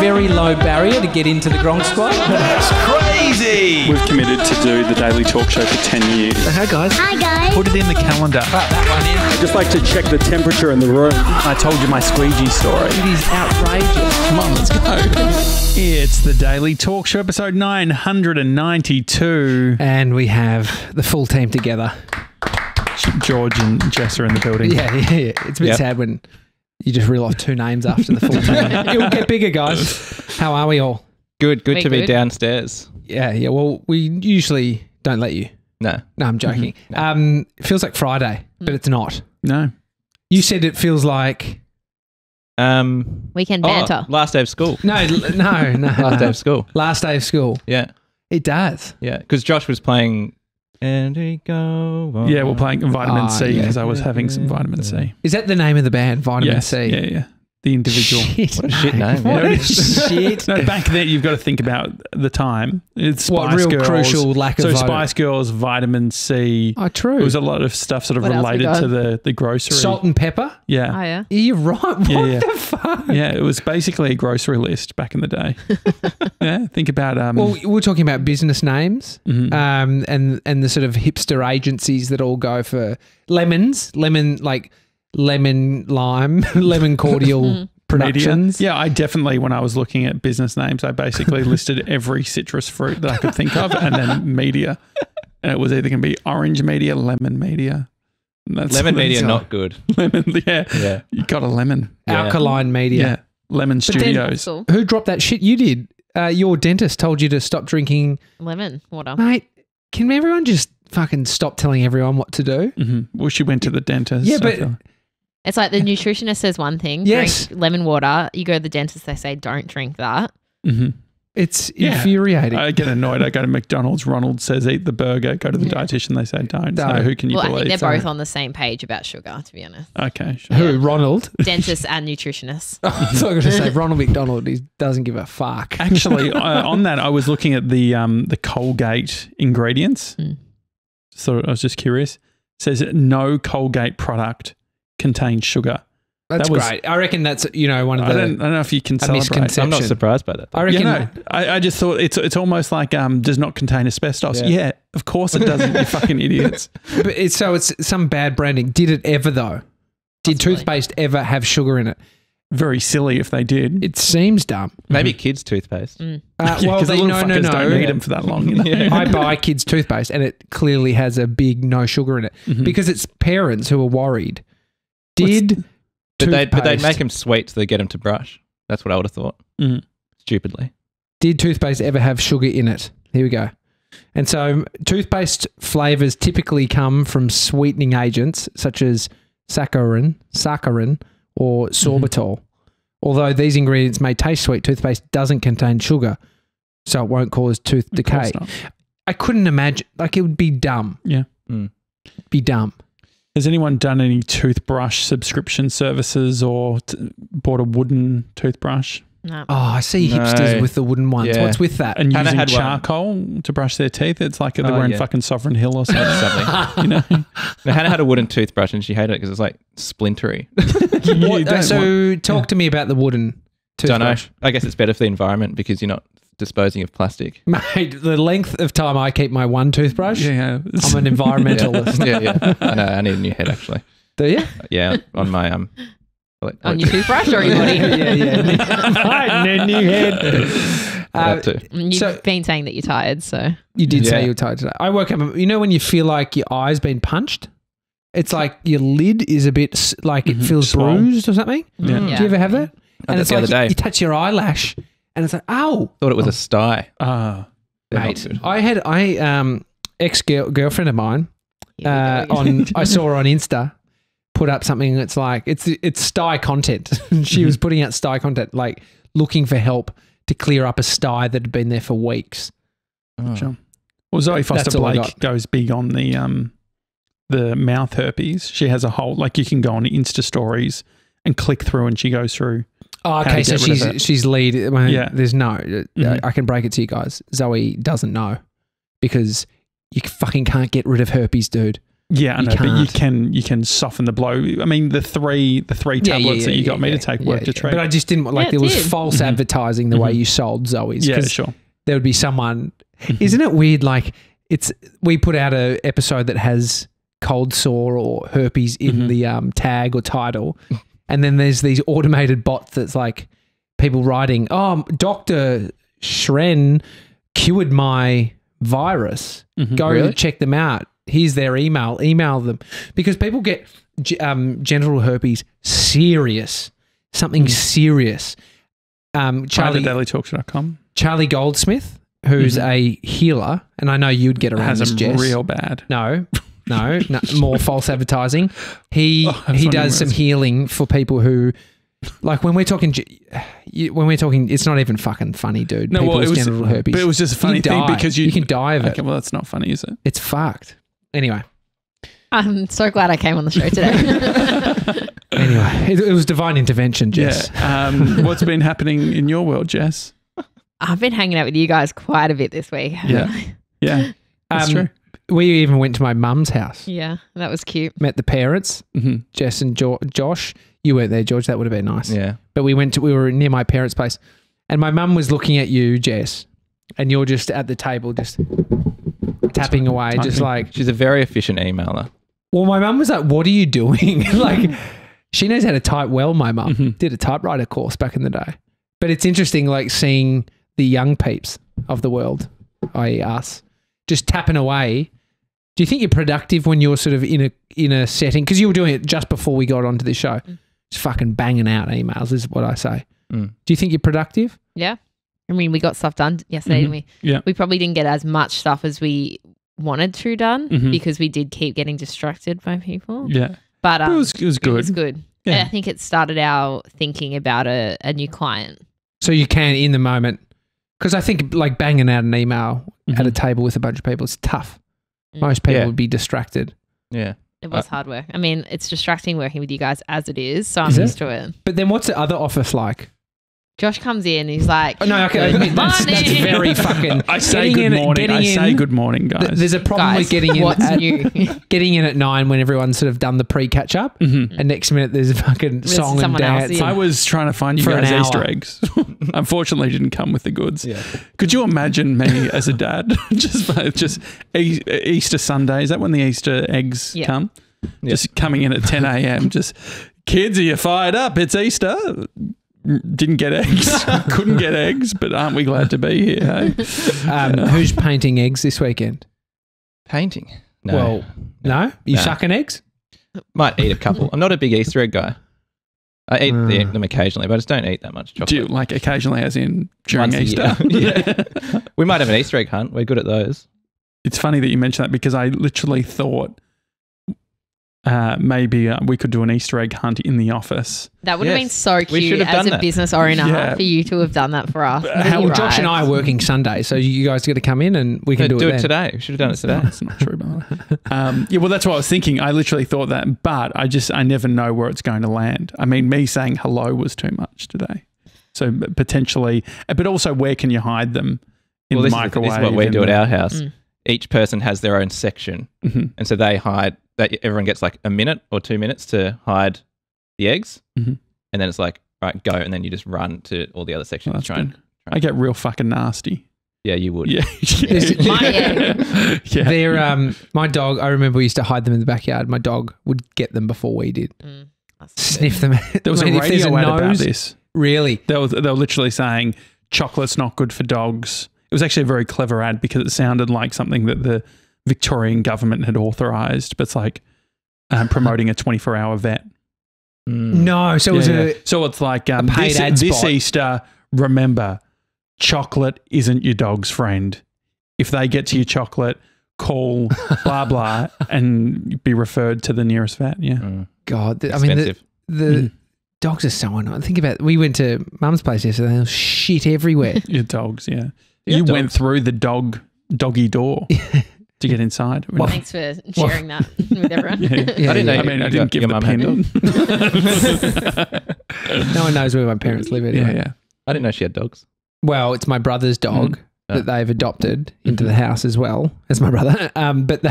very low barrier to get into the Gronk Squad. That's crazy. We've committed to do the Daily Talk Show for 10 years. Hi guys. Hi guys. Put it in the calendar. Put that one in. I'd just like to check the temperature in the room. I told you my squeegee story. It is outrageous. Come on, let's go. It's the Daily Talk Show, episode 992. And we have the full team together. George and Jess are in the building. Yeah. It's a bit sad when you just reel off two names after the full team. It will get bigger, guys. How are we all? Good to be downstairs. Yeah. Well, we usually don't let you. No, I'm joking. No. It feels like Friday, but it's not. No. You said it feels like... Weekend banter. Last day of school. No. Last day of school. Last day of school. Yeah. It does. Yeah, because Josh was playing... And we go on. Yeah, we're playing vitamin C because yeah. I was having some vitamin C. Is that the name of the band, Vitamin Yes. C? Yeah. The individual. Shit, What a shit mate. name. What Yeah. a shit. No, back then you've got to think about the time. It's What, Spice real Girls. crucial lack of So vitamin- Spice Girls, vitamin C. Oh, true. It was a lot of stuff sort of What else we related to got? the grocery. Salt and pepper? Oh, Yeah. yeah. You're right. What Yeah. the fuck? Yeah, it was basically a grocery list back in the day. Yeah, think about Well, we're talking about business names mhm. and the sort of hipster agencies that all go for lemon lime, lemon cordial productions. Media. Yeah, I definitely, when I was looking at business names, I basically listed every citrus fruit that I could think of and then media. And it was either going to be orange media, lemon media. And that's Lemon media, so- not good. Lemon, yeah. Yeah. You got a lemon. Yeah. Alkaline Yeah. media. Lemon then- Studios. Cool. Who dropped that shit? You did. Your dentist told you to stop drinking. Lemon water. Mate, can everyone just fucking stop telling everyone what to do? Well, she went to the dentist. Yeah, I but- feel- It's like the nutritionist says one thing, Yes. drink lemon water. You go to the dentist, they say don't drink that. It's Yeah. infuriating. I get annoyed. I go to McDonald's. Ronald says eat the burger. Go to the dietitian. They say don't. So Don't. who can you Well, I believe? think they're both on the same page about sugar, to be honest. Okay, sure. Who? Ronald? Dentists and nutritionists. I thought I was going to say Ronald McDonald. He doesn't give a fuck. Actually, on that, I was looking at the Colgate ingredients. So I was just curious. It says no Colgate product contains sugar. That's That was- great. I reckon that's one of I the. don't know if you can a celebrate. misconception. I'm not surprised by that. I reckon. Yeah, no, I just thought it's almost like does not contain asbestos. Yeah. Yeah, of course it doesn't. You fucking idiots. But it's some bad branding. Did it ever though? Did Possibly. toothpaste ever have sugar in it? Very silly if they did. It seems dumb. Maybe kids' toothpaste. Well, because the they, little no. fuckers don't need them for that long. You know? I buy kids' toothpaste and it clearly has a big no sugar in it because it's parents who are worried. Did But they'd toothpaste- make them sweet so they get them to brush. That's what I would have thought. Stupidly. Did toothpaste ever have sugar in it? Here we go. And so toothpaste flavors typically come from sweetening agents such as saccharin, or sorbitol. Although these ingredients may taste sweet, toothpaste doesn't contain sugar, so it won't cause tooth Of course decay. not. I couldn't imagine, like it would be dumb. Yeah. Be dumb. Has anyone done any toothbrush subscription services or bought a wooden toothbrush No. Oh, I see No. hipsters with the wooden ones. Yeah. What's with that? and Hannah using had one. charcoal to brush their teeth? It's like they're Oh, wearing yeah. fucking Sovereign Hill or something. Something. You know? Now, Hannah had a wooden toothbrush and she hated it because it was like splintery. You don't want- Talk to me about the wooden Don't know. toothbrush. I guess it's better for the environment because you're not disposing of plastic. Mate, the length of time I keep my one toothbrush, yeah. I'm an environmentalist. Yeah. I know. I need a new head actually. Do you? Yeah, on my On your toothbrush or your body? yeah. New head. that too. You've So- been saying that you're tired, so You did say Yeah. you were tired today. I woke up, you know when you feel like your eye's been punched? It's like your lid is a bit like it feels Swole. bruised or something. Yeah. Do you ever have that? I had it's that the like other day. you touch your eyelash and it's like, ow. Thought it was a sty. Ah. They're not Mate, good. I ex-girlfriend of mine, here we go. I saw her on Insta put up something that's like it's sty content. She was putting out sty content, like looking for help to clear up a sty that had been there for weeks. Oh. Sure. Well, Zoe Foster That's all I Blake got. goes big on the mouth herpes. She has a whole, like you can go on Insta stories and click through and she goes through. Oh, How okay, to so get rid of it. she's lead. I mean, Yeah. there's no. Mhm. I can break it to you guys. Zoe doesn't know because you fucking can't get rid of herpes, dude. Yeah, I You know, but can't. you can soften the blow. I mean, the three tablets that you got me to take work to treat. But I just didn't like. Yeah, There it was did. false advertising the way you sold Zoe's. Yeah, 'cause sure. there would be someone. Isn't it weird? Like we put out a episode that has cold sore or herpes in the tag or title, and then there's these automated bots that's like people writing, "Oh, Dr. Shren cured my virus. Go Really? check them out. Here's their email. Email them," because people get genital herpes serious, something serious. Charlie dailytalkshow.com Charlie Goldsmith, who's a healer, and I know you'd get around has this, them Jess. real bad. No, more false advertising. He wondering does some where it's- healing for people who, like when we're talking, it's not even fucking funny, dude. No, well, People's it was, genital herpes. but it was just a funny You thing die. because you can die of it. Okay, well, that's not funny, is it? It's fucked. Anyway, I'm so glad I came on the show today. it was divine intervention, Jess. Yeah. What's been happening in your world, Jess? I've been hanging out with you guys quite a bit this week. Yeah. Yeah, that's true. We even went to my mum's house, Yeah, that was cute. met the parents, Mm-hmm. Jess and Josh. You weren't there, George. That would have been nice. Yeah. But we were near my parents' place, and my mum was looking at you, Jess, and you're just at the table, just tapping away, just like. She's a very efficient emailer. Well, my mum was like, "What are you doing?" Like, she knows how to type well. My mum did a typewriter course back in the day, but it's interesting, like seeing the young peeps of the world, i.e., us, just tapping away. Do you think you're productive when you're sort of in a setting? Because you were doing it just before we got onto this show. Just fucking banging out emails is what I say. Mm. Do you think you're productive? Yeah. I mean, we got stuff done yesterday, didn't we? Yeah. We probably didn't get as much stuff as we wanted to done because we did keep getting distracted by people. Yeah. But It was good. It was good. Yeah. And I think it started our thinking about a new client. So you can in the moment. Because I think like banging out an email at a table with a bunch of people is tough. Most people Yeah. would be distracted. Yeah. It was hard work. I mean, it's distracting working with you guys as it is, so I'm Is it? used to it. But then what's the other office like? Josh comes in, he's like, Oh, no, okay, I admit that's morning. very fucking. I say getting good in- morning. getting I say in- good morning, guys. There's a problem Guys, with getting in. what's at, new? getting in at 9 when everyone's sort of done the pre-catch up, and next minute there's a fucking There's song and someone else, dance. yeah. I was trying to find you For an guys hour. Easter eggs. Unfortunately, didn't come with the goods. Yeah. Could you imagine me as a dad? just Easter Sunday. Is that when the Easter eggs Yeah. come? Just coming in at 10 a.m. Just, kids, are you fired up? It's Easter. Didn't get eggs. Couldn't get eggs, but aren't we glad to be here? Hey? Who's painting eggs this weekend? Painting. No. Well, no? You No. sucking eggs? Might eat a couple. I'm not a big Easter egg guy. I eat them occasionally, but I just don't eat that much chocolate. Do you, like occasionally, as in during Once a Easter? year. Yeah. We might have an Easter egg hunt. We're good at those. It's funny that you mentioned that because I literally thought maybe we could do an Easter egg hunt in the office. That would have been Yes. so We should cute have as done a that. business owner Yeah. for you to have done that for us. how Well, Right. Josh and I are working Sunday, so you guys got to come in and we can do it then. today. We should have done it today. That's not true, by the way. Yeah, well, that's what I was thinking. I literally thought that, but I never know where it's going to land. I mean, me saying hello was too much today. So potentially, but also where can you hide them in the This microwave? is what we in do at the- our house. Each person has their own section, and so they hide. That everyone gets like a minute or 2 minutes to hide the eggs, and then it's like, all right, go, and then you just run to all the other sections. That's Try and, good. I get real fucking nasty. yeah, you would. Yeah. My egg. Yeah. They're, my dog, I remember we used to hide them in the backyard. My dog would get them before we did. Sniff them. There was I mean, a if there's radio ad about nose- this. Really? They were literally saying chocolate's not good for dogs. It was actually a very clever ad because it sounded like something that the Victorian government had authorised, but it's like promoting a 24-hour vet. No. So it was Yeah. So it's like paid this, ad this spot. Easter, remember, chocolate isn't your dog's friend. If they get to your chocolate, call blah, blah, and be referred to the nearest vet. Yeah. God. I mean, Expensive. the dogs are so annoying. Think about it. We went to Mum's place yesterday. There was shit everywhere. Your dogs, yeah. You You have went dogs? through the doggy door to get inside. Thanks for sharing that with everyone. Yeah. Yeah, I didn't know. yeah. I mean, I you didn't got- give your the mum had pin on. No one knows where my parents live anyway. Yeah. I didn't know she had dogs. Well, it's my brother's dog that they've adopted into the house as well as my brother. But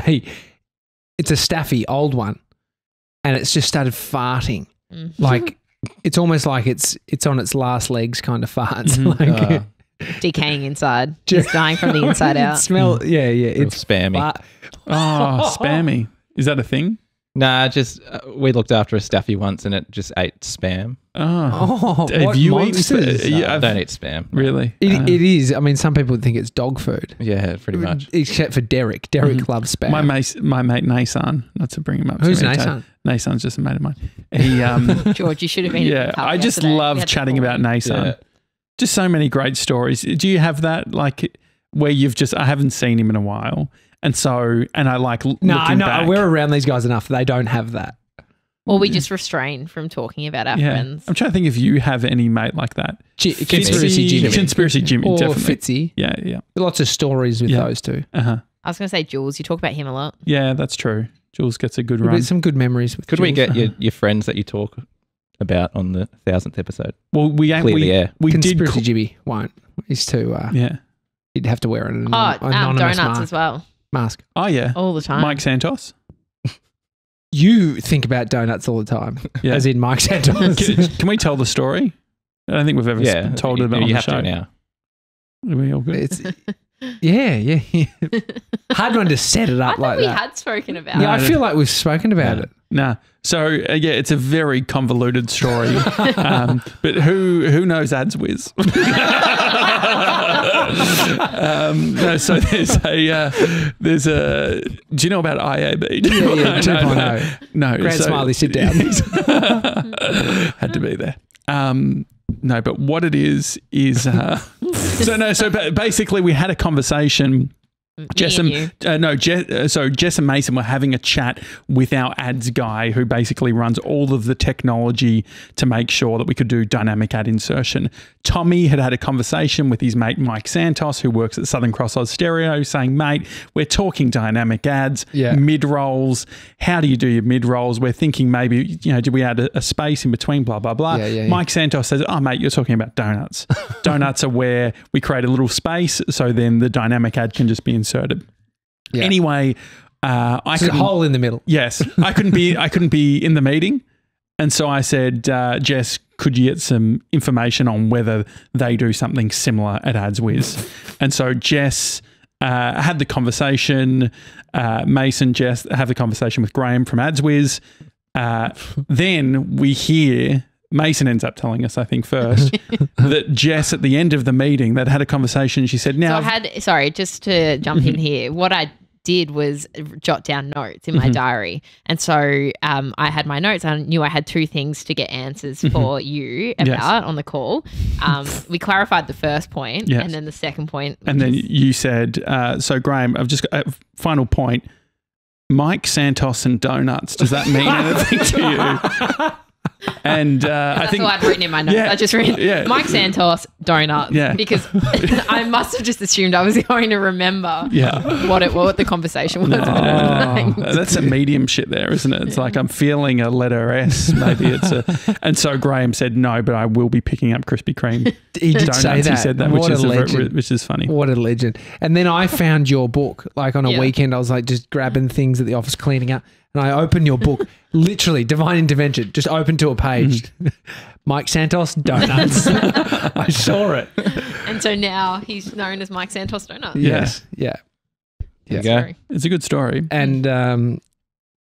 it's a staffy, old one, and it's just started farting. Mm. Like it's almost like it's on its last legs kind of farts. Like Decaying inside. Just dying from the inside out. Smell, yeah, it's spammy. Spammy. Is that a thing? Nah, just we looked after a staffy once and it just ate spam. Oh, Have what you eaten monsters? spam? Yeah, I don't eat spam. Really? It is. I mean, some people think it's dog food. Yeah, pretty much. Except for Derek. Derek loves spam. My mate Nasan, not to bring him up. Who's too many Nasan? times. Nasan's just a mate of mine. He, George, you should have been. yeah, I just love chatting about Nasan. Yeah. Just so many great stories. Do you have that, like, where you've just, I haven't seen him in a while, and I like looking back. We're around these guys enough. They don't have that. Or we just refrain from talking about our friends. I'm trying to think if you have any mate like that. Conspiracy Jimmy. Conspiracy Jimmy, Or definitely. Fitzy. Yeah. Lots of stories with those two. Uh-huh. I was going to say Jules. You talk about him a lot. Yeah, that's true. Jules gets a good run. Some good memories with Could we Jules. get your friends that you talk about on the 1000th episode? Well, we Clear the air. Conspiracy Jimmy won't. He's too. Yeah. He'd have to wear an donuts anonymous as well. mask. Oh, yeah. All the time. Mike Santos. You think about donuts all the time, Yeah. as in Mike Santos. Can we tell the story? I don't think we've ever told it about on you the have show. to now. Are we all good? It's yeah. Hard one to set it I up thought like we that. had spoken about Yeah, I it. feel like we've spoken about it. Nah. So it's a very convoluted story. But who knows AdsWiz? No, so there's a. Do you know about IAB? Yeah, 2.0. No, Grant Smiley, sit down. Had to be there. No, but what it is so basically we had a conversation. Jess and Mason were having a chat with our ads guy who basically runs all of the technology to make sure that we could do dynamic ad insertion. Tommy had a conversation with his mate Mike Santos, who works at Southern Cross Oz Stereo, saying, mate, we're talking dynamic ads, mid-rolls. How do you do your mid-rolls? We're thinking maybe, do we add a space in between, blah, blah, blah. Mike Santos says, oh, mate, you're talking about donuts. Donuts are where we create a little space so then the dynamic ad can just be inserted. Yeah. Anyway, I could a hole in the middle. Yes, I couldn't be in the meeting, and so I said, Jess, could you get some information on whether they do something similar at AdsWiz? And so Jess had the conversation. Mason, Jess have the conversation with Graham from AdsWiz. Then we hear. Mason ends up telling us, I think, first, that Jess at the end of the meeting that had a conversation, she said, now... just to jump in here, what I did was jot down notes in my diary. And so I had my notes. I knew I had two things to get answers for you about on the call. We clarified the first point and then the second point. And then you said, so Graham, I've just got a final point. Mike Santos and donuts, does that mean anything to you? And I think that's all I'd written in my notes. I just read Mike Santos donuts because I must have just assumed I was going to remember what the conversation was. That's a medium shit there, isn't it? It's like I'm feeling a letter S. Maybe it's a. And so Graham said no, but I will be picking up Krispy Kreme. He did say that. He said that, which is funny. What a legend! And then I found your book. Like on a weekend, I was like just grabbing things at the office, cleaning up. And I opened your book, literally, Divine Intervention, just open to a page. Mike Santos, donuts. I saw it. And so now he's known as Mike Santos Donuts. Yes. Yeah. It's a good story. And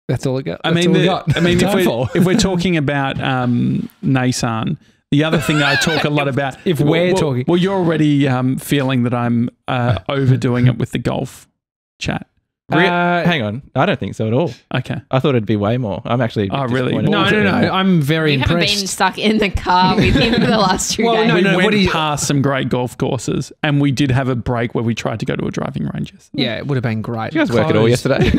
that's all I got. If we're talking about Nasan, the other thing I talk a lot about... talking... Well, you're already feeling that I'm overdoing it with the golf chat. Hang on. I don't think so at all. Okay. I thought it'd be way more. I'm actually really? disappointed. No. I'm very impressed. You haven't been stuck in the car with him for the last 2 days. We went past some great golf courses and we did have a break where we tried to go to a driving range. Yeah, it would have been great. Did you guys work it all yesterday?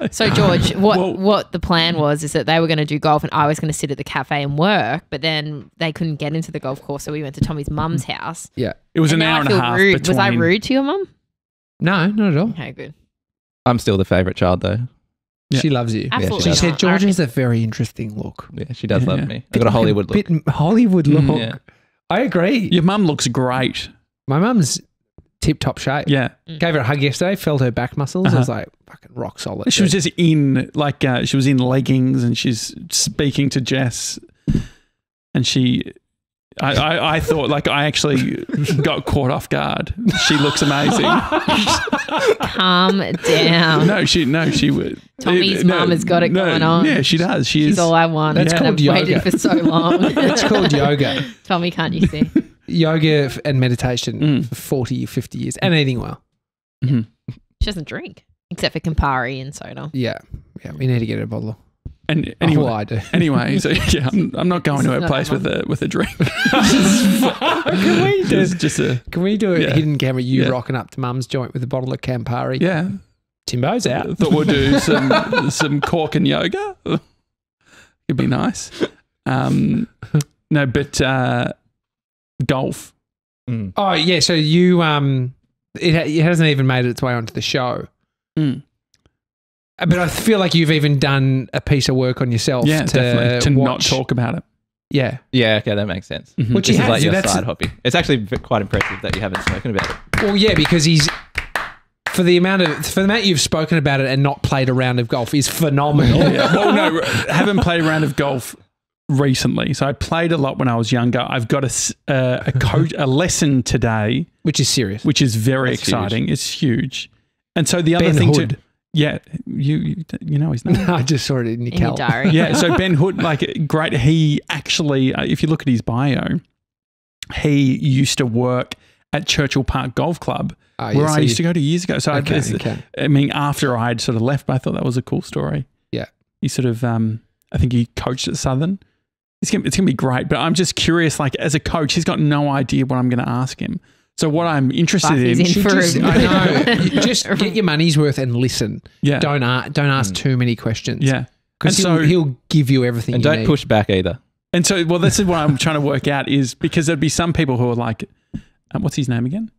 So, George, what the plan was is that they were going to do golf and I was going to sit at the cafe and work, but then they couldn't get into the golf course, so we went to Tommy's mum's house. Yeah. It was an hour and a half. Rude. Was I rude to your mum? No, not at all. Okay, good. I'm still the favourite child, though. Yeah. She loves you. Absolutely. She said George has a very interesting look. Yeah, she does love me. I've got a Hollywood look. Hollywood look. I agree. Your mum looks great. My mum's tip-top shape. Yeah. Gave her a hug yesterday, felt her back muscles. I was like, fucking rock solid. She was just in she was in leggings and she's speaking to Jess, and I thought, like, I actually got caught off guard. She looks amazing. Calm down. No, she would. Tommy's mum has got it going on. Yeah, she does. She's all I want. That's called I've yoga. waited for so long. It's called yoga. Tommy, can't you see? Yoga and meditation for 40, 50 years, and eating well. Mm-hmm. She doesn't drink except for Campari and soda. Yeah. We need to get her a bottle. And anyway, I do. Anyway, so yeah, I'm not going to her not place that with a drink. Can we do Can we do a Yeah. hidden camera? You Yeah. rocking up to Mum's joint with a bottle of Campari. Yeah, Timbo's I out. thought we'll do some cork and yoga. It'd be nice. No, but golf. Oh yeah. So you it hasn't even made its way onto the show. Mm. But I feel like you've even done a piece of work on yourself Yeah, to definitely. To not watch. talk about it. Yeah. Yeah, okay, that makes sense. Mhm. Which This he is has. like your That's- side hobby. It's actually quite impressive that you haven't spoken about it. Well, yeah, because he's for the amount you've spoken about it and not played a round of golf is phenomenal. Yeah. Well, no, I haven't played a round of golf recently. So I played a lot when I was younger. I've got a lesson today, Which is serious. which is very That's exciting. It's huge. And so the other Ben thing Hood. yeah, you know his name. I just saw it in your In your cal. diary. Yeah, so Ben Hood, like, great. He actually, if you look at his bio, he used to work at Churchill Park Golf Club, Oh, where yeah, I so used to go to years ago. So Okay, okay. I mean, after I'd sort of left, I thought that was a cool story. Yeah. He sort of, I think he coached at Southern. It's gonna be great, but I'm just curious, like, as a coach, he's got no idea what I'm going to ask him. So what I'm interested Fuck, he's in, in You for just, a- I know. You just get your money's worth and listen. yeah, Don't ask too many questions. yeah. Because And so- he'll give you everything And you don't need. push back either. And so, well, this is what I'm trying to work out is because there'd be some people who are like, what's his name again?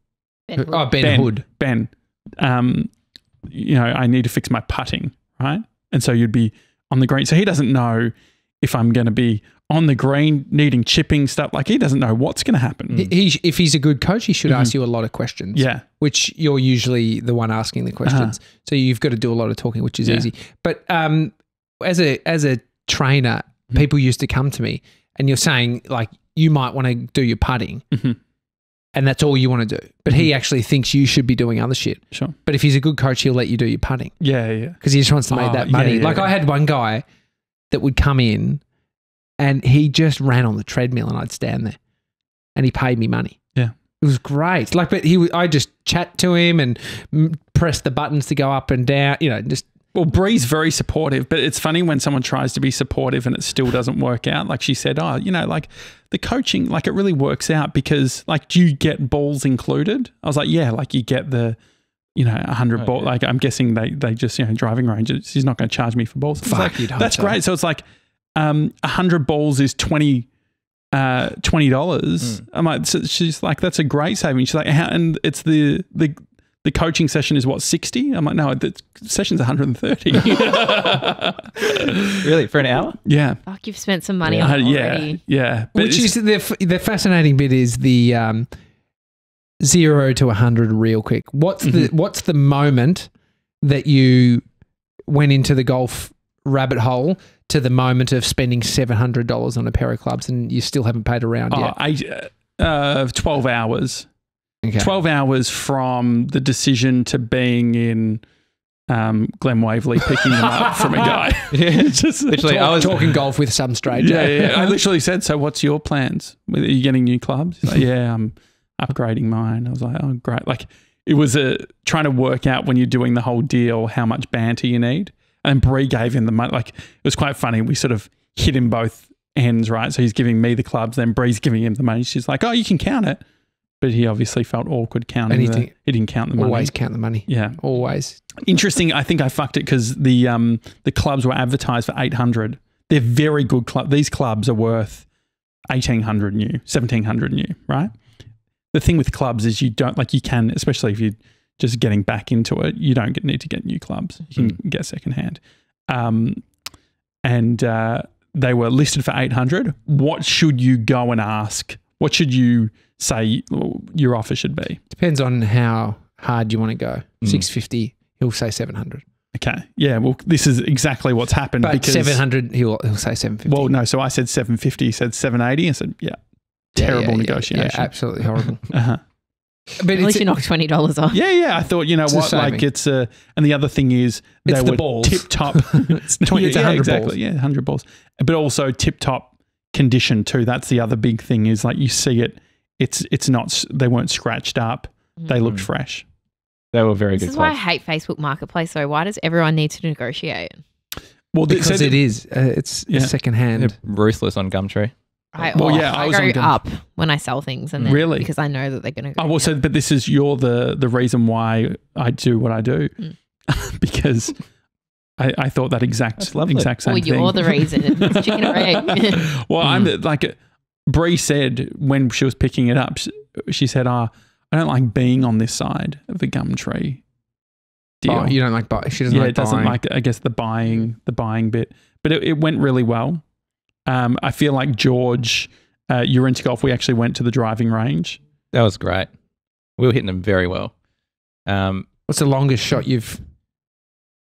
Ben Oh, Hood. Ben Hood. Ben, you know, I need to fix my putting, right? And so you'd be on the green. So he doesn't know if I'm going to be on the green, needing chipping stuff. Like, he doesn't know what's going to happen. If he's a good coach, he should ask you a lot of questions. Yeah. Which you're usually the one asking the questions. So you've got to do a lot of talking, which is Yeah. easy. But as a trainer, people used to come to me and you're saying, like, you might want to do your putting Mhm. and that's all you want to do. But he actually thinks you should be doing other shit. Sure. But if he's a good coach, he'll let you do your putting Yeah, yeah. because he just wants to make Oh, that yeah, money. yeah, Like yeah. I had one guy that would come in and he just ran on the treadmill and I'd stand there and he paid me money. Yeah. It was great. Like, but I just chat to him and press the buttons to go up and down, you know, just. Well, Bree's very supportive, but it's funny when someone tries to be supportive and it still doesn't work out. Like she said, oh, you know, like the coaching, like it really works out because, like, do you get balls included? I was like, yeah, like you get the, you know, 100 ball. yeah. Like I'm guessing they just, you know, driving ranges. She's not going to charge me for balls. It's Fuck, like, you'd hope that's so. great. So it's like 100 balls is $20. I'm like, so she's like, that's a great saving. She's like, and it's the coaching session is what, 60? I'm like, no, the session's 130. Really? For an hour? Yeah. Fuck, you've spent some money on it already. Yeah. But Which it's- is the fascinating bit is the 0 to 100 real quick. What's the moment that you went into the golf rabbit hole to the moment of spending $700 on a pair of clubs and you still haven't paid a round yet? 12 hours. Okay. 12 hours from the decision to being in Glen Waverley picking them up from a guy. Yeah. Just Literally, I was talking golf with some stranger. yeah. I literally said, so what's your plans? Are you getting new clubs? He's like, yeah, I'm upgrading mine. I was like, oh, great. Like it was trying to work out when you're doing the whole deal, how much banter you need. And Bree gave him the money. Like it was quite funny. We sort of hit him both ends, right? So he's giving me the clubs, then Bree's giving him the money. She's like, oh, you can count it. But he obviously felt awkward counting Anything. he didn't count the money. Always count the money. Yeah. Always. Interesting. I think I fucked it because the clubs were advertised for 800. They're very good clubs. These clubs are worth 1,800 new, 1,700 new, right? The thing with clubs is you don't, like, you can, especially if you're just getting back into it, you don't need to get new clubs. You can get secondhand. And they were listed for 800. What should you go and ask? What should you say your offer should be. Depends on how hard you want to go. 650, he'll say 700. Okay. Yeah. Well, this is exactly what's happened. But because 700, he'll say 750. Well, no. So I said 750. He said 780. I said, terrible negotiation. Yeah, absolutely horrible. Uh-huh. But At least you knocked $20 off. Yeah. I thought, you know what, saving. like it's and the other thing is they It's the were balls. tip top. It's 100 exactly. balls. Yeah, 100 balls. But also tip top condition too. That's the other big thing is like you see it. It's not. They weren't scratched up. They looked fresh. They were very This good is why I clubs. hate Facebook Marketplace. So why does everyone need to negotiate? Well, Because it is. It's Yeah. second hand. They're ruthless on Gumtree. I I was go on Gumtree. up when I sell things, and then Really? because I know that they're going to go. Oh, well, so, but this is the reason why I do what I do because I thought that That's lovely. exact same Well, thing. you're the reason. It's chicken or egg. Well, I'm like Bree said when she was picking it up, she said, I don't like being on this side of the Gumtree deal. Oh, you don't like buy. She doesn't Yeah, like it doesn't buying. like, I guess, the buying bit. But it went really well. I feel like George, you're into golf. We actually went to the driving range. That was great. We were hitting them very well. What's the longest shot you've...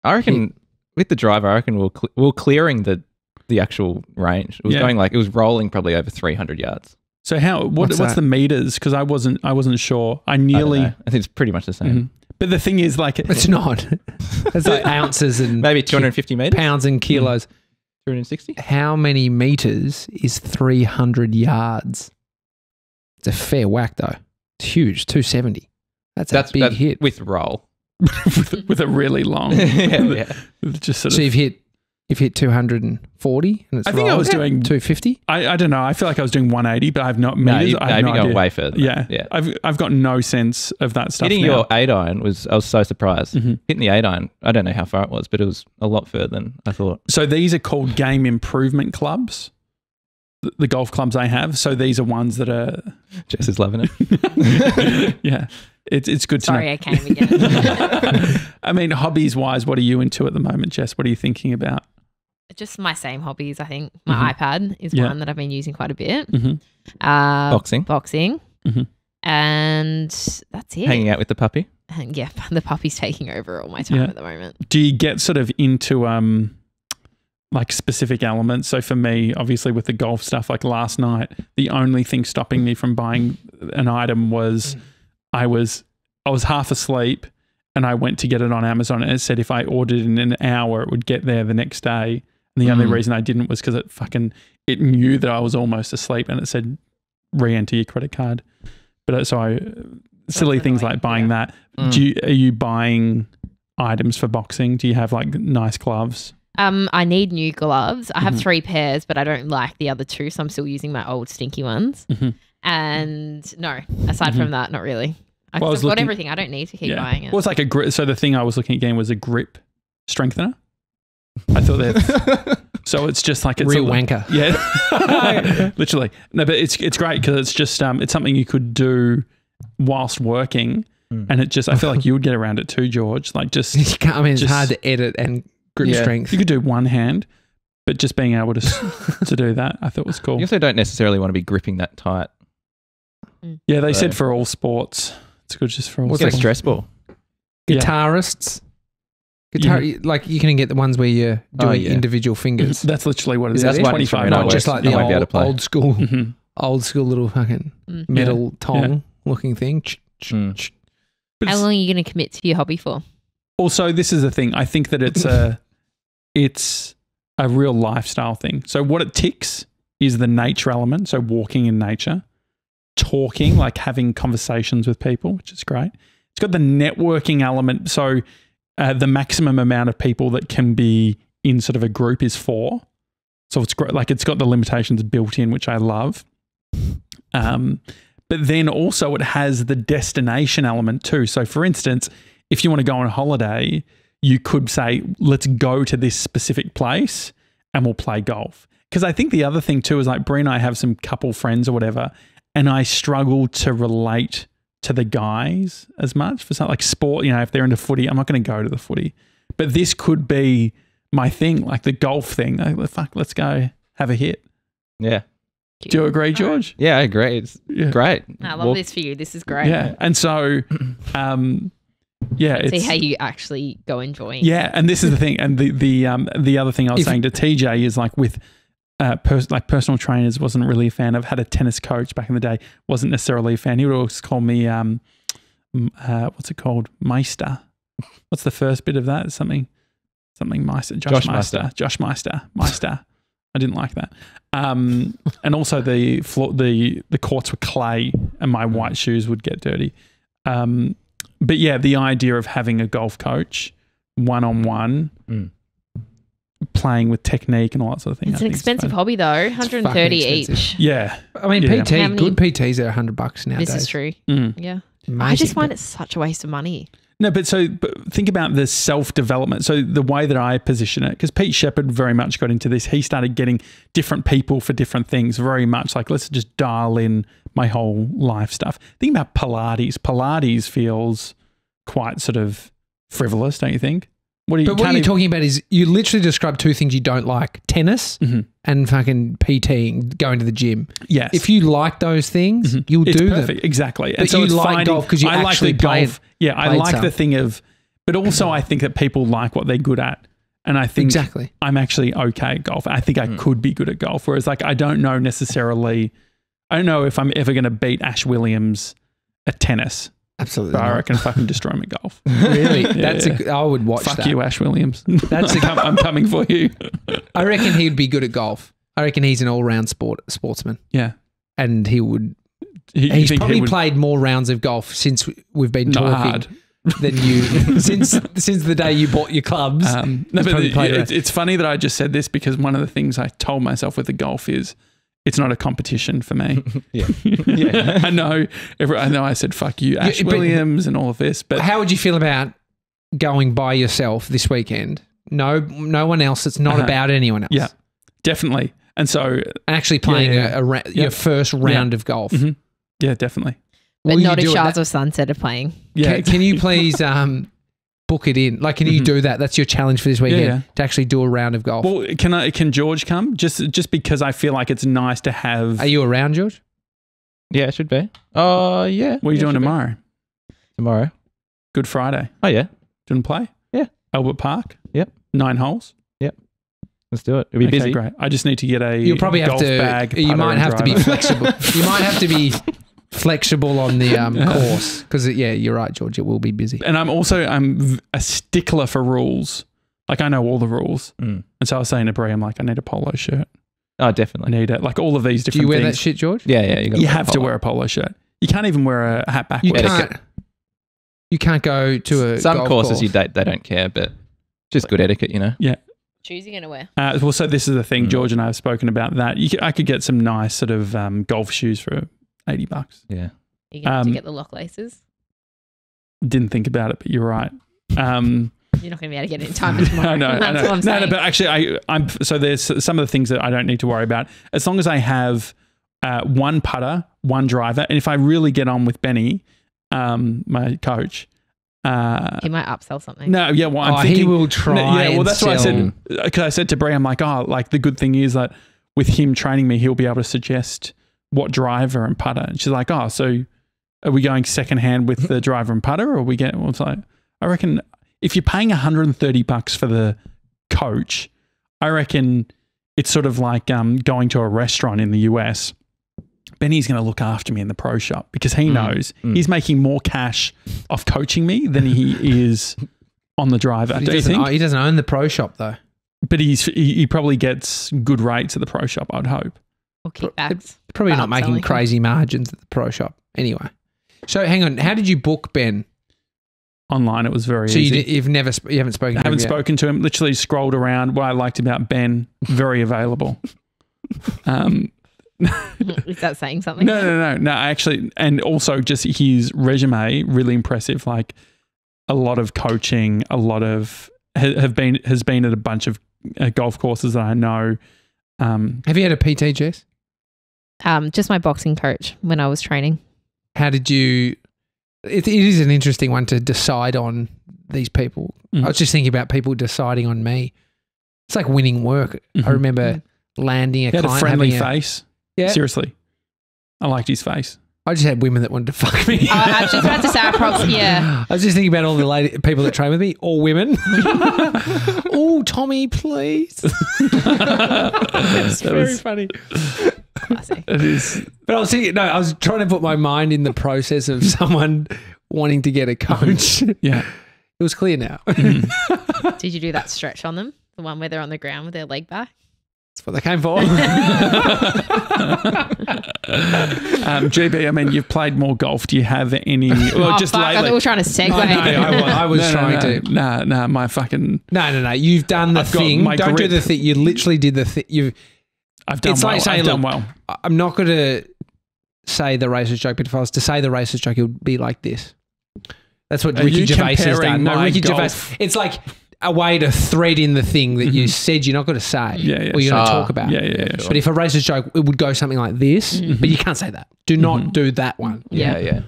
I reckon with the driver, I reckon we were clearing the actual range. It was going like, it was rolling probably over 300 yards. So what's that? the meters? Because I wasn't sure. I I don't nearly. know. I think it's pretty much the same. Mhm. But the thing is, like, It's not. It's like ounces and Maybe 250 meters? pounds and kilos. 260? How many meters is 300 yards? It's a fair whack, though. It's huge. 270. That's a big hit. With roll. with a really long, yeah. just sort So of. you've hit 240 and it's I think I was rolled? doing 250. I don't know. I feel like I was doing 180, but I've not No, meters. I have you've no gone idea. way further. Yeah, Yeah. I've got no sense of that stuff. Hitting now. your 8-iron I was so surprised. Mhm. Hitting the 8-iron, I don't know how far it was, but it was a lot further than I thought. So these are called game improvement clubs. The golf clubs I have. So these are ones that are. Jess is loving it. Yeah, it's good Sorry, to I came again. know. I mean, hobbies wise, what are you into at the moment, Jess? What are you thinking about? Just my same hobbies. I think my iPad is Yeah. one that I've been using quite a bit. Mhm. Boxing. Mhm. And that's it. Hanging out with the puppy. And yeah, the puppy's taking over all my time Yeah. at the moment. Do you get sort of into like specific elements? So for me, obviously with the golf stuff, like last night, the only thing stopping me from buying an item was I was half asleep and I went to get it on Amazon and it said if I ordered in an hour, it would get there the next day. And the only reason I didn't was because it knew that I was almost asleep and it said re-enter your credit card. But silly things annoying, like buying that. Are you buying items for boxing? Do you have like nice gloves? I need new gloves. I have Mm-hmm. 3 pairs, but I don't like the other 2, so I'm still using my old stinky ones. Mm-hmm. And no, aside from that, not really. I've Well, I was got looking- everything. I don't need to keep buying it. Well, it's like a grip. So the thing I was looking at again was a grip strengthener. I thought that. So it's just like it's Real a- wanker. Yeah, literally. No, but it's great because it's just it's something you could do whilst working, and it just I feel like you would get around it too, George. Like just You can't, I mean, it's Just- hard to edit and grip strength. You could do one hand, but just being able to do that, I thought was cool. You also don't necessarily want to be gripping that tight. Yeah, they So- said for all sports, it's good just for all. What's a sports. stress ball? Yeah. Guitarists. Yeah. Like you can get the ones where you're doing yeah. individual fingers. That's literally what it is. Is that That's it? 25 No, Not dollars. just like I the won't be able to play. old school, Mhm. old school little fucking metal tong looking thing. Mm. But How it's- long are you going to commit to your hobby for? Also, this is the thing. I think that it's a real lifestyle thing. So what it ticks is the nature element. So walking in nature, talking, like having conversations with people, which is great. It's got the networking element. So the maximum amount of people that can be in sort of a group is 4. So it's great. Like it's got the limitations built in, which I love. But then also it has the destination element too. So for instance, if you want to go on a holiday, you could say, let's go to this specific place and we'll play golf. Because I think the other thing too is like Brie and I have some couple friends or whatever, and I struggle to relate to the guys as much for something like sport. You know, if they're into footy, I'm not going to go to the footy. But this could be my thing, like the golf thing. Like, fuck, let's go have a hit. Yeah. Do you agree, George? Yeah, I agree. It's great. I love this for you. This is great. Yeah. And so, See how you actually go enjoying. Yeah, and this is the thing. And the other thing I was saying to TJ is like with personal trainers, wasn't really a fan. I've had a tennis coach back in the day, wasn't necessarily a fan. He would always call me what's it called? Meister. What's the first bit of that? Something Meister. Josh Meister. Josh Meister. I didn't like that. And also the courts were clay and my white shoes would get dirty. But yeah, the idea of having a golf coach one-on-one, playing with technique and all that sort of thing. It's an expensive hobby though, 130 each. Yeah. I mean, Yeah. good PTs are $100 nowadays. This is true. Mm. Yeah. Amazing, I just find it such a waste of money. No, but think about the self-development. So the way that I position it, because Pete Shepherd very much got into this, he started getting different people for different things, very much like, let's just dial in my whole life stuff. Think about Pilates. Pilates feels quite sort of frivolous, don't you think? What you're talking about is you literally describe two things you don't like: tennis and fucking PTing, going to the gym. Yes. If you like those things, you'll do them. Exactly. But you like golf because you actually play it. Yeah, I like the thing of, but also I think that people like what they're good at. And I think I'm actually okay at golf. I think I could be good at golf. Whereas like I don't know if I'm ever going to beat Ash Williams at tennis. Absolutely. But I reckon fucking destroy him at golf. Really? I would watch that. Fuck you, Ash Williams. I'm coming for you. I reckon he'd be good at golf. I reckon he's an all-round sportsman. Yeah. And he would... He's probably played more rounds of golf since we've been talking than you... since the day you bought your clubs. It's funny that I just said this because one of the things I told myself with the golf is it's not a competition for me. Yeah. I know I said fuck you, Ash Williams and all of this, but how would you feel about going by yourself this weekend? No one else. It's not about anyone else. Yeah, definitely. And so actually playing your first round of golf. Mm-hmm. Yeah, definitely. But not if Shards of Sunset are playing. Yeah. Can you please book it in? Like, can you do that? That's your challenge for this weekend to actually do a round of golf. Well, can George come? Just because I feel like it's nice to have. Are you around, George? Yeah, it should be. Oh, yeah. What are you doing tomorrow? Tomorrow. Good Friday. Oh, yeah. Doing play? Yeah. Albert Park? Yep. 9 holes? Yep. Let's do it. It'll be busy. Great. I just need to get a You'll probably golf have to, bag. You might have to be flexible. You might have to be flexible on the course because you're right, George. It will be busy. And I'm a stickler for rules. Like I know all the rules, and so I was saying to Brie, I'm like, I need a polo shirt. Oh, definitely. I need it. Like all of these different. Do you wear things. that shit, George? Yeah. You have to wear a polo shirt. You can't even wear a hat backwards. You can't go to a some golf courses course. they don't care, but just good etiquette, you know. Yeah. Shoes you're gonna wear? Well, so this is the thing. George and I have spoken about that. I could get some nice sort of golf shoes for $80. Yeah. You're gonna have to get the lock laces. Didn't think about it, but you're right. You're not going to be able to get it in time tomorrow. I know. That's what I'm saying. No, but actually, I'm so there's some of the things that I don't need to worry about as long as I have one putter, one driver, and if I really get on with Benny, my coach. He might upsell something. No, yeah, well, I'm thinking he will try. Yeah, well, that's what I said. Because I said to Brie, I'm like, like the good thing is that with him training me, he'll be able to suggest what driver and putter. And she's like, so are we going second hand with the driver and putter, or are we getting? Well, it's like, I reckon if you're paying $130 for the coach, I reckon it's sort of like going to a restaurant in the US. Benny's going to look after me in the pro shop because he knows he's making more cash off coaching me than he is on the driver. Do you think? He doesn't own the pro shop though. But he probably gets good rates at the pro shop, I'd hope. Or kickbacks. Probably not making crazy margins at the pro shop anyway. So hang on, how did you book Ben? Online, it was very so easy. You haven't spoken to him? I haven't spoken to him. Literally scrolled around. What I liked about Ben, very available. Is that saying something? No. Actually, and also just his resume, really impressive. Like a lot of coaching, a lot of has been at a bunch of golf courses that I know. Have you had a PT, Jess? Just my boxing coach when I was training. How did you? It is an interesting one to decide on these people. I was just thinking about people deciding on me. It's like winning work. I remember landing a client. Had a friendly face. Yeah. Seriously. I liked his face. I just had women that wanted to fuck me. I was just about to say, yeah. I was just thinking about all the people that train with me, all women. Oh, Tommy, please. It's very funny. Classic. It is. But I was thinking, I was trying to put my mind in the process of someone wanting to get a coach. Yeah. It was clear now. Did you do that stretch on them? The one where they're on the ground with their leg back? That's what they came for. GB, I mean, you've played more golf. Do you have any? Well, just fuck, I thought lately. we were trying to segue. No, I was trying to. No, my fucking. No. You've done the I've got thing. my Don't do grip. the thing. You literally did the thing. I've done It's well. like saying, I've done look, well. I'm not going to say the racist joke, but if I was to say the racist joke, it would be like this. That's what Are Ricky you Gervais has comparing done. No, my Ricky golf? Gervais. It's like a way to thread in the thing that you said you're not going to say Yeah, or you're going to sure. talk about. Yeah. But if a racist joke, it would go something like this, but you can't say that. Do not do that one. Yeah.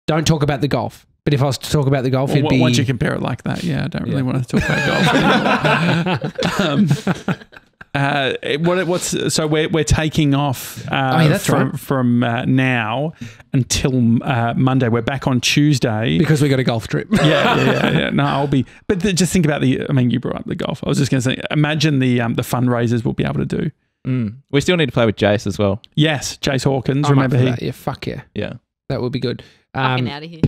Don't talk about the golf. But if I was to talk about the golf, Well, it'd be... once you compare it like that, I don't really want to talk about golf anymore. So we're taking off that's from now until Monday. We're back on Tuesday. because we got a golf trip. Yeah. No, I'll be. But just think about I mean, you brought up the golf. I was just going to say, imagine the fundraisers we'll be able to do. We still need to play with Jace as well. Yes, Jace Hawkins. I'm up Remember for he? that. Yeah, fuck yeah. Yeah. That would be good. Fucking out of here.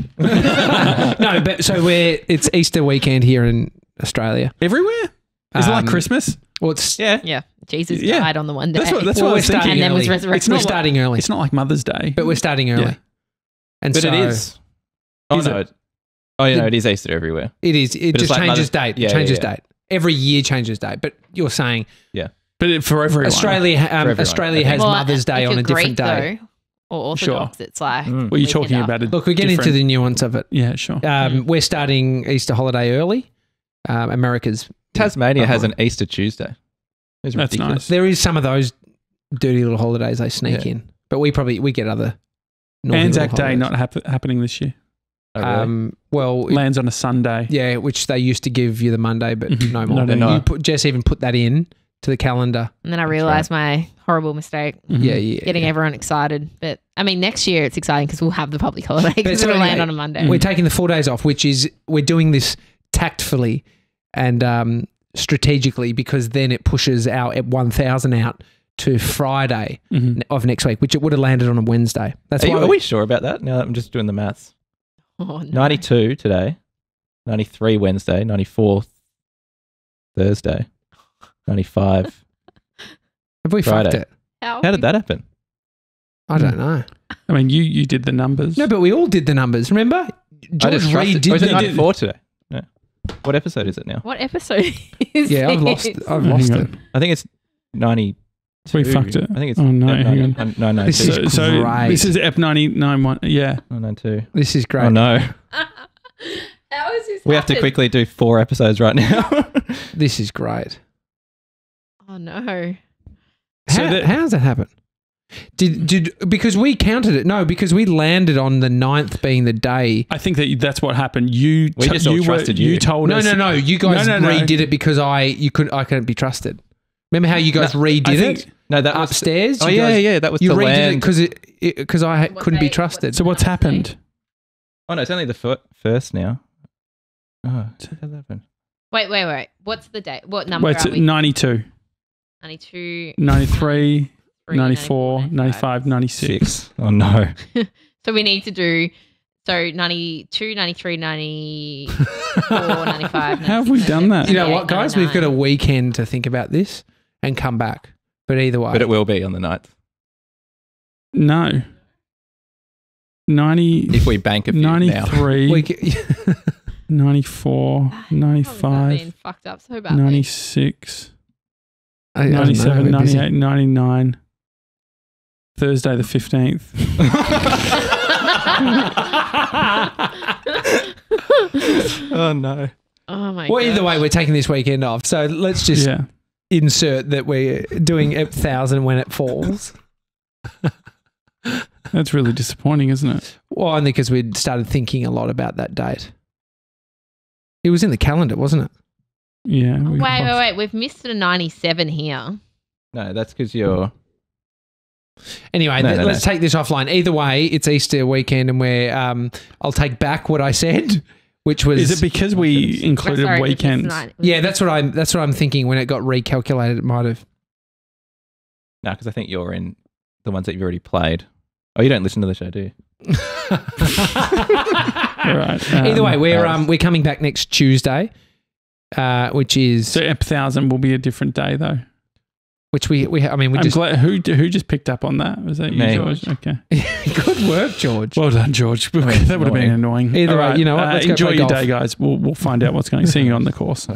No, but so it's Easter weekend here in Australia. Everywhere? Is it like Christmas? Well, it's Yeah. Yeah. Jesus Yeah. died on the one day. That's what well, I we're was thinking. starting and then was early. resurrected. We're starting early, It's not like Mother's Day. but we're starting early. Yeah. And But so it is. Oh, no. It is Easter everywhere. It is. It But it's just like changes Mother's- date. Yeah, It changes yeah. date. Every year changes date. But you're saying But for everyone. Australia everyone, Australia I think. has Mother's Day if on you're a different Greek, day. though, or Orthodox, it's like. Were you weekend talking after. about it? Look, we get into the nuance of it. Yeah, sure. We're starting Easter holiday early. America's Tasmania has an Easter Tuesday. It's That's ridiculous. nice. There is some of those dirty little holidays they sneak Yeah. in, but we get other. naughty Anzac little Day holidays. not happening this year. Oh, really? Well, Lands on a Sunday. yeah, which they used to give you the Monday, but no more. Not anymore. Jess even put that in to the calendar. And then I realised my horrible mistake, Yeah, getting everyone excited. But I mean, next year it's exciting because we'll have the public holiday because so it'll land anyway, on a Monday. We're taking the 4 days off, which is we're doing this tactfully and strategically because then it pushes our 1,000 out to Friday of next week, which it would have landed on a Wednesday. That's why Are we sure about that? No, I'm just doing the maths. Oh, no. 92 today, 93 Wednesday, 94 Thursday, 95. have we fucked Friday. it? How did that happen? I don't know. I mean, you did the numbers. No, but we all did the numbers. Remember, I George just trusted. redid Or is it the 94 today? No. What episode is it now? What episode is Yeah, I've lost. this? I've Hang lost on. it. I think it's 90. We fucked it. I think it's Oh, no, hang on. No, no, This is So great. this is Ep 99 one. Yeah. 92. This is great. Oh no, How is this we have to happen? quickly do 4 episodes right now. This is great. Oh no. So How, that- how does that happen? Did because we counted it? No, because we landed on the 9th being the day. I think that's what happened. You We just all trusted you. You told No, us. no. You guys No, no, no. redid it because I couldn't be trusted. Remember how you guys redid I it think- No, that was upstairs? Oh You yeah, guys- yeah. That was You to redid land. it because I What couldn't be day- trusted. So what's happened? Oh no, it's only the first now. Oh, how did that happen? Wait. What's the date? What number Well, it's are we? 92, 92, 93, 93, 94, 95, 96. 6. Oh no. So we need to do 92, 93, 94, 95. How have we done that? You know what, guys? We've got a weekend to think about this and come back. But either way, But it will be on the 9th No. 90, if we bank a few now. 93, we c- 94, 95, Being fucked up so badly. 96, I don't know, 97, we're busy. 98, 99. Thursday the 15th. Oh no. Oh my god. Well, either way, we're taking this weekend off. So let's just Yeah. insert that we're doing 1,000 when it falls. That's really disappointing, isn't it? Well, only because we'd started thinking a lot about that date. It was in the calendar, wasn't it? Yeah. Wait. We've missed a 97 here. No, that's because you're Anyway, let's take this offline. Either way, it's Easter weekend, and we're I'll take back what I said, which was. Is it because we included weekends? Yeah, that's what I'm thinking. When it got recalculated, it might have. No, because I think you're in the ones that you've already played. Oh, you don't listen to the show, do you? All right. Either way, we're coming back next Tuesday, which is so Ep 1000 will be a different day though. Which we I'm just glad, who just picked up on that? Was that you, George? Okay. Good work, George. Well done, George. That would have been annoying. Either way, you know what? Enjoy your day, guys. We'll find out what's going. See you on the course.